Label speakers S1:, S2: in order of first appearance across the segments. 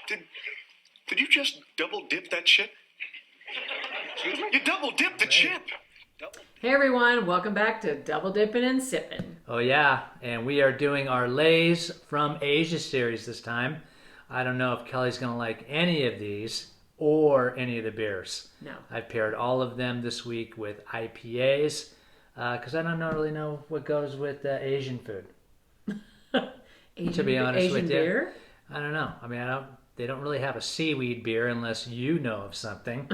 S1: Did you just double dip that chip? You double dipped the chip.
S2: Hey everyone, welcome back to Double Dippin' and Sippin'.
S3: Oh yeah, and we are doing our Lays from Asia series this time. I don't know if Kelly's gonna like any of these or any of the beers.
S2: No.
S3: I've paired all of them this week with IPAs because I don't really know what goes with Asian food. To be honest with you,
S2: beer?
S3: I don't know. I mean, They don't really have a seaweed beer unless you know of something.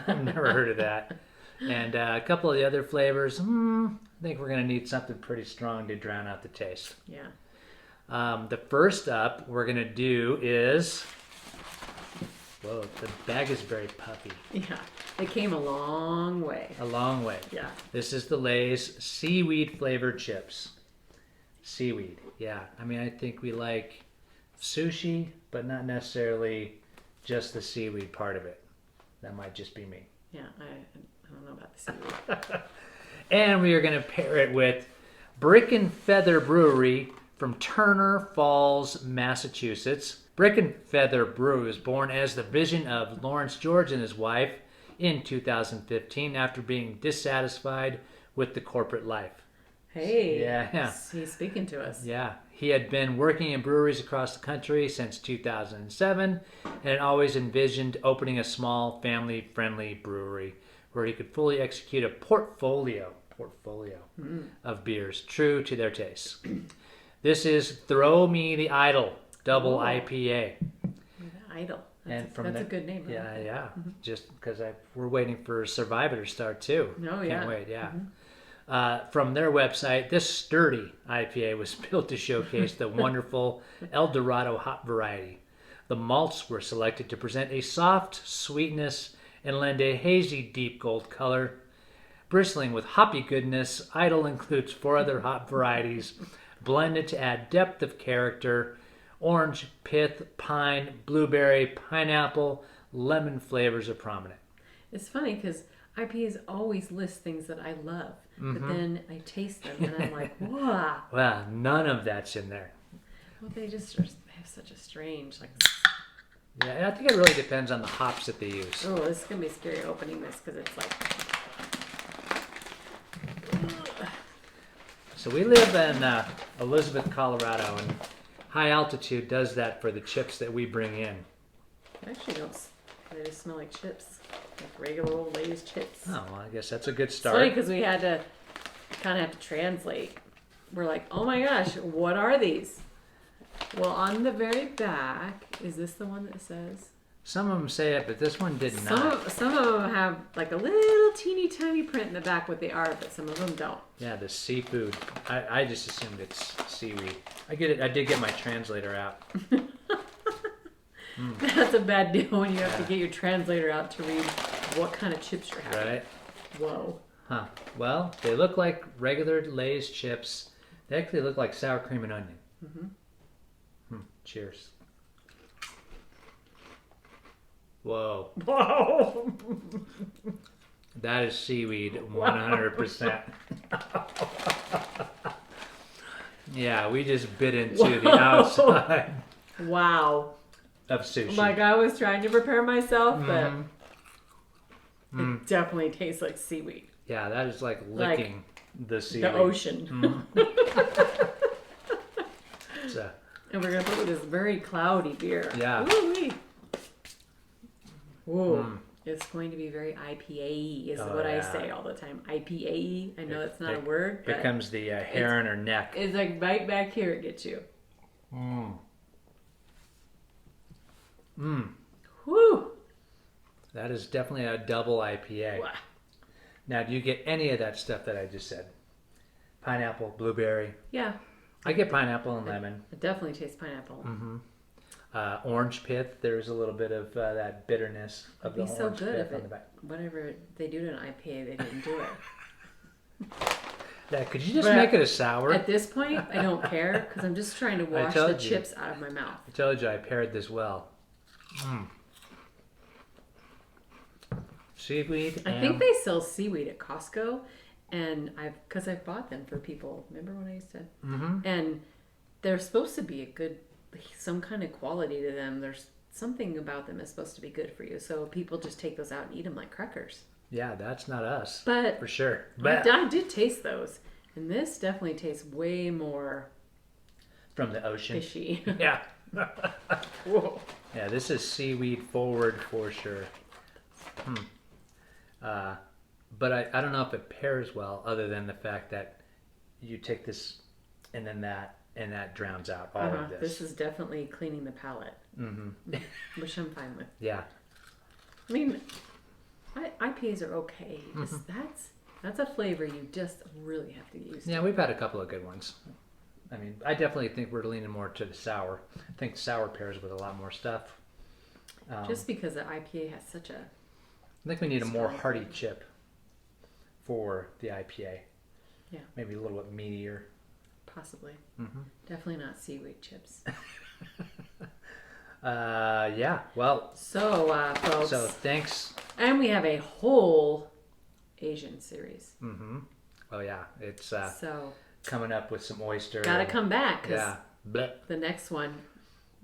S3: I've never heard of that. And a couple of the other flavors. I think we're going to need something pretty strong to drown out the taste.
S2: Yeah.
S3: The first up we're going to do is... Whoa, the bag is very puffy.
S2: Yeah, it came a long way.
S3: A long way.
S2: Yeah.
S3: This is the Lays Seaweed flavored chips. Seaweed, yeah. I mean, I think we like sushi, but not necessarily just the seaweed part of it. That might just be me.
S2: Yeah, I don't know about the seaweed.
S3: And we are going to pair it with Brick and Feather Brewery from Turner Falls, Massachusetts. Brick and Feather Brewery was born as the vision of Lawrence George and his wife in 2015 after being dissatisfied with the corporate life.
S2: Hey,
S3: yeah.
S2: He's speaking to us.
S3: Yeah, he had been working in breweries across the country since 2007 and had always envisioned opening a small, family-friendly brewery where he could fully execute a portfolio of beers true to their tastes. This is Throw Me the Idol Double IPA.
S2: The Idol. That's a good name.
S3: Yeah,
S2: right?
S3: yeah. Mm-hmm. Just because we're waiting for Survivor to start too.
S2: Oh, yeah.
S3: Can't wait, yeah.
S2: Mm-hmm.
S3: From their website, this sturdy IPA was built to showcase the wonderful El Dorado hop variety. The malts were selected to present a soft sweetness and lend a hazy deep gold color. Bristling with hoppy goodness, Idol includes 4 other hop varieties blended to add depth of character. Orange, pith, pine, blueberry, pineapple, lemon flavors are prominent.
S2: It's funny because IPAs always list things that I love, but then I taste them and I'm like, wow.
S3: Well, none of that's in there.
S2: Well, they have such a strange, like...
S3: Yeah, I think it really depends on the hops that they use.
S2: Oh, this is going to be scary opening this because it's like...
S3: So we live in Elizabeth, Colorado, and high altitude does that for the chips that we bring in.
S2: I actually don't... They just smell like chips. Like regular old Lay's chips.
S3: Oh, well, I guess that's a good
S2: It's
S3: start.
S2: funny because we had to kind of have to translate. We're like, oh my gosh, what are these? Well, on the very back, is this the one that says?
S3: Some of them say it, but this one did not.
S2: Some of them have like a little teeny tiny print in the back what they are, but some of them don't.
S3: Yeah, the seafood. I just assumed it's seaweed. I did get my translator out.
S2: That's a bad deal when you have to get your translator out to read what kind of chips you're having.
S3: Right?
S2: Whoa.
S3: Huh. Well, they look like regular Lay's chips. They actually look like sour cream and onion. Cheers. Whoa.
S2: Whoa.
S3: That is seaweed, 100%. Yeah, we just bit into the outside
S2: Wow.
S3: of sushi.
S2: Like I was trying to prepare myself, but it definitely tastes like seaweed.
S3: Yeah, that is like licking the seaweed.
S2: The ocean. And we're going to put with this very cloudy beer.
S3: Yeah.
S2: Woo-wee. Whoa. It's going to be very IPA-y is what I say all the time. IPA-y. I know that's not a word. But
S3: becomes the hair on her neck.
S2: It's like right back here it gets you. Whew.
S3: That is definitely a double IPA.
S2: Wow.
S3: Now, do you get any of that stuff that I just said? Pineapple, blueberry.
S2: Yeah.
S3: I get pineapple and lemon.
S2: It definitely tastes pineapple.
S3: Orange pith. There's a little bit of that bitterness of the
S2: It'd be
S3: orange
S2: so good
S3: pith
S2: if
S3: on the back.
S2: whatever they do to an IPA, they didn't do it.
S3: Yeah, could you just make it a sour?
S2: At this point, I don't care because I'm just trying to wash the chips out of my mouth.
S3: I told you I paired this well. Seaweed.
S2: I think they sell seaweed at Costco, and I've bought them for people. Remember when I used to? And they're supposed to be some kind of quality to them. something about them is supposed to be good for you. So people just take those out and eat them like crackers.
S3: Yeah, that's not us.
S2: But
S3: For sure.
S2: I,
S3: But
S2: I did taste those, and this definitely tastes way more
S3: from the ocean.
S2: fishy.
S3: Yeah.
S2: Whoa.
S3: Yeah, this is seaweed forward for sure. But I don't know if it pairs well, other than the fact that you take this and then that, and that drowns out all of this.
S2: This is definitely cleaning the palate, which I'm fine with.
S3: Yeah.
S2: I mean, IPAs are okay. Just that's a flavor you just really have to use.
S3: Yeah, we've had a couple of good ones. I mean, I definitely think we're leaning more to the sour. I think sour pairs with a lot more stuff.
S2: Just because the IPA has such a
S3: I think we need a more hearty chip for the IPA.
S2: Yeah.
S3: Maybe a little bit meatier.
S2: possibly. Definitely not seaweed chips.
S3: Yeah. Well.
S2: So, folks.
S3: So thanks.
S2: And we have a whole Asian series.
S3: Oh yeah, it's
S2: So
S3: coming up with some oyster.
S2: gotta come back because
S3: Yeah. Bleh.
S2: the next one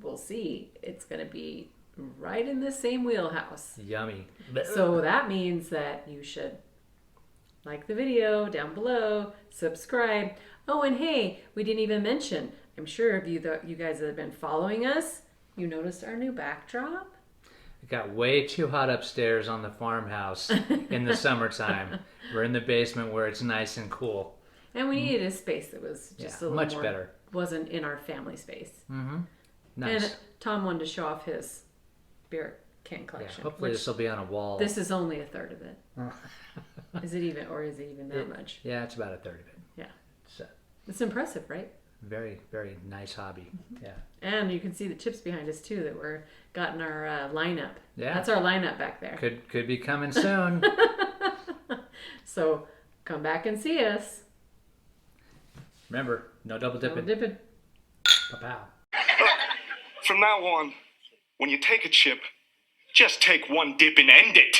S2: we'll see. It's gonna be right in the same wheelhouse.
S3: Yummy.
S2: So that means that you should like the video down below, subscribe. Oh, and hey, we didn't even mention. I'm sure if you guys that have been following us, you noticed our new backdrop.
S3: It got way too hot upstairs on the farmhouse in the summertime. We're in the basement where it's nice and cool.
S2: And we needed a space that was just a little
S3: much
S2: more,
S3: better.
S2: Wasn't in our family space.
S3: Nice.
S2: And Tom wanted to show off his beer can
S3: Yeah,
S2: collection.
S3: hopefully
S2: which
S3: this will be on a wall.
S2: this is only a third of it. Is it even that much?
S3: Yeah, it's about a third of it.
S2: Yeah.
S3: So
S2: It's impressive, right?
S3: very, very nice hobby. Yeah.
S2: And you can see the chips behind us too that we're got in our lineup.
S3: Yeah.
S2: That's our lineup back there.
S3: Could be coming soon.
S2: So come back and see us.
S3: Remember, no double dipping.
S2: Double dipping.
S3: Pow.
S1: From now on, when you take a chip, just take one dip and end it.